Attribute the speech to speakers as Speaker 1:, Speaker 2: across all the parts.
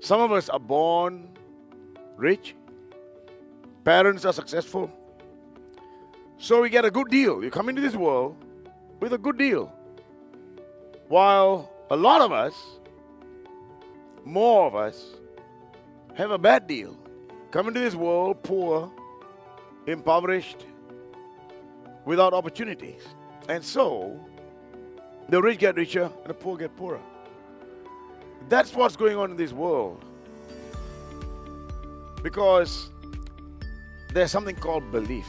Speaker 1: Some of us are born rich. Parents are successful. So we get a good deal. You come into this world with a good deal. While a lot of us, more of us, have a bad deal. Come into this world poor, impoverished, without opportunities. And so, the rich get richer and the poor get poorer. That's what's going on in this world. Because there's something called belief.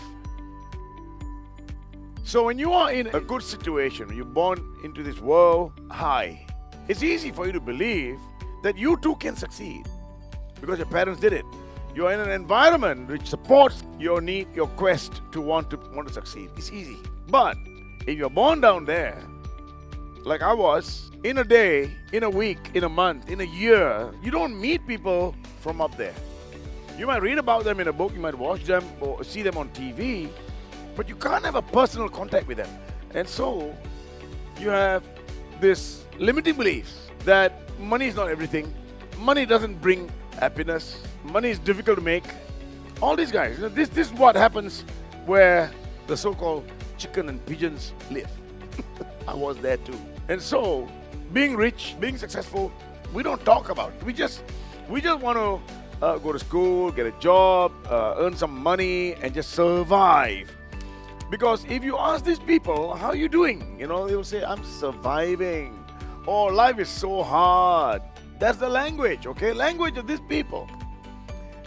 Speaker 1: So when you are in a good situation, when you're born into this world high, it's easy for you to believe that you too can succeed because your parents did it. You are in an environment which supports your need, your quest to want to succeed. It's easy. But if you're born down there, like I was, in a day, in a week, in a month, in a year, you don't meet people from up there. You might read about them in a book, you might watch them or see them on TV, but you can't have a personal contact with them. And so, you have this limiting beliefs that money is not everything. Money doesn't bring happiness. Money is difficult to make. All these guys, this is what happens where the so-called chicken and pigeons live. I was there too. And so, being rich, being successful, we don't talk about it. We just want to go to school, get a job, earn some money, and just survive. Because if you ask these people, how are you doing? They will say, I'm surviving. Oh, life is so hard. That's the language, okay? Language of these people.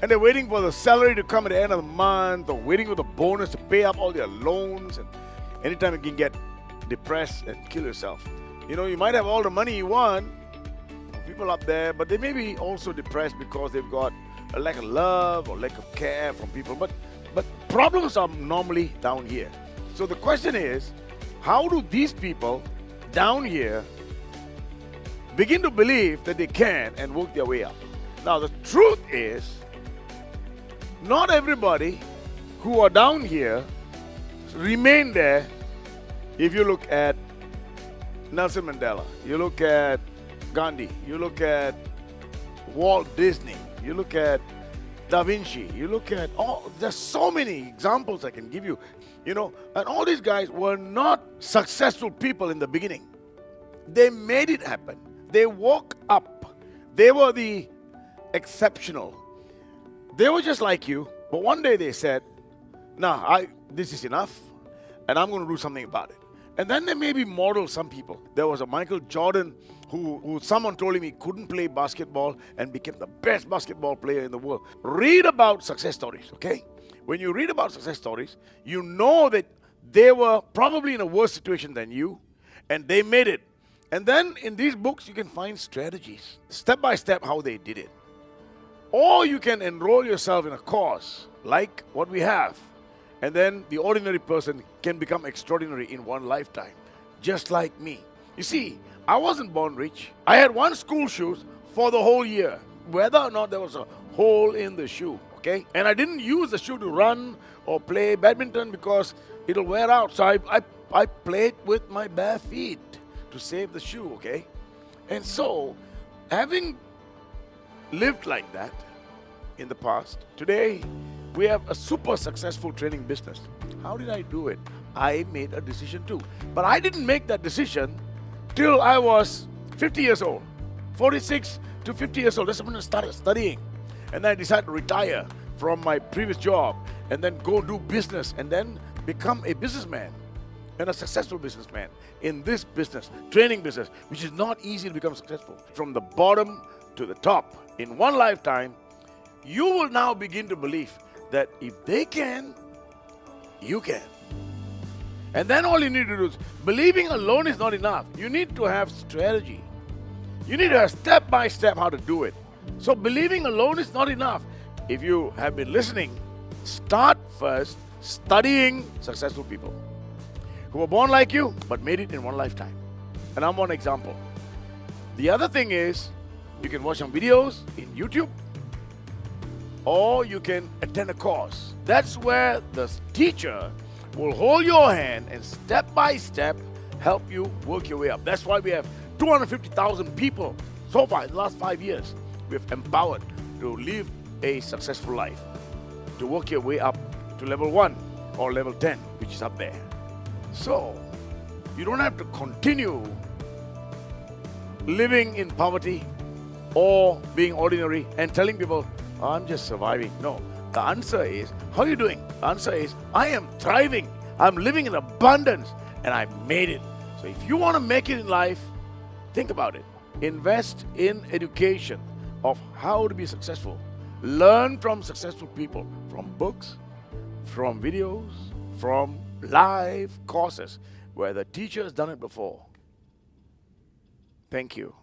Speaker 1: And they're waiting for the salary to come at the end of the month, or waiting for the bonus to pay up all their loans. And anytime you can get depressed and kill yourself. You might have all the money you want, people up there, but they may be also depressed because they've got a lack of love or lack of care from people. But problems are normally down here. So the question is, how do these people down here begin to believe that they can and work their way up? Now the truth is, not everybody who are down here remain there. If you look at Nelson Mandela, you look at Gandhi, you look at Walt Disney, you look at Da Vinci, you look at there's so many examples I can give you, and all these guys were not successful people in the beginning. They made it happen. They woke up. They were the exceptional. They were just like you, but one day they said, this is enough, and I'm going to do something about it. And then they maybe model some people. There was a Michael Jordan who someone told him he couldn't play basketball and became the best basketball player in the world. Read about success stories, okay? When you read about success stories, you know that they were probably in a worse situation than you, and they made it. And then in these books, you can find strategies, step by step, how they did it. Or you can enroll yourself in a course like what we have. And then the ordinary person can become extraordinary in one lifetime, just like me. You see, I wasn't born rich. I had one school shoes for the whole year, whether or not there was a hole in the shoe, okay? And I didn't use the shoe to run or play badminton because it'll wear out. So I played with my bare feet to save the shoe, okay? And so, having lived like that in the past, today, we have a super successful training business. How did I do it? I made a decision too. But I didn't make that decision till I was 50 years old. 46 to 50 years old. That's when I started studying. And then I decided to retire from my previous job and then go do business and then become a businessman and a successful businessman in this business, training business, which is not easy to become successful. From the bottom to the top in one lifetime, you will now begin to believe that if they can, you can. And then all you need to do is, believing alone is not enough. You need to have strategy. You need to have step by step how to do it. So believing alone is not enough. If you have been listening, start first studying successful people who were born like you but made it in one lifetime. And I'm one example. The other thing is, you can watch some videos in YouTube, or you can attend a course. That's where the teacher will hold your hand and step by step help you work your way up. That's why we have 250,000 people so far in the last 5 years be empowered to live a successful life, to work your way up to level 1 or level 10, which is up there. So, you don't have to continue living in poverty or being ordinary and telling people, I'm just surviving. No, the answer is, how are you doing? The answer is, I am thriving. I'm living in abundance and I made it. So if you want to make it in life, think about it. Invest in education of how to be successful. Learn from successful people, from books, from videos, from live courses where the teacher has done it before. Thank you.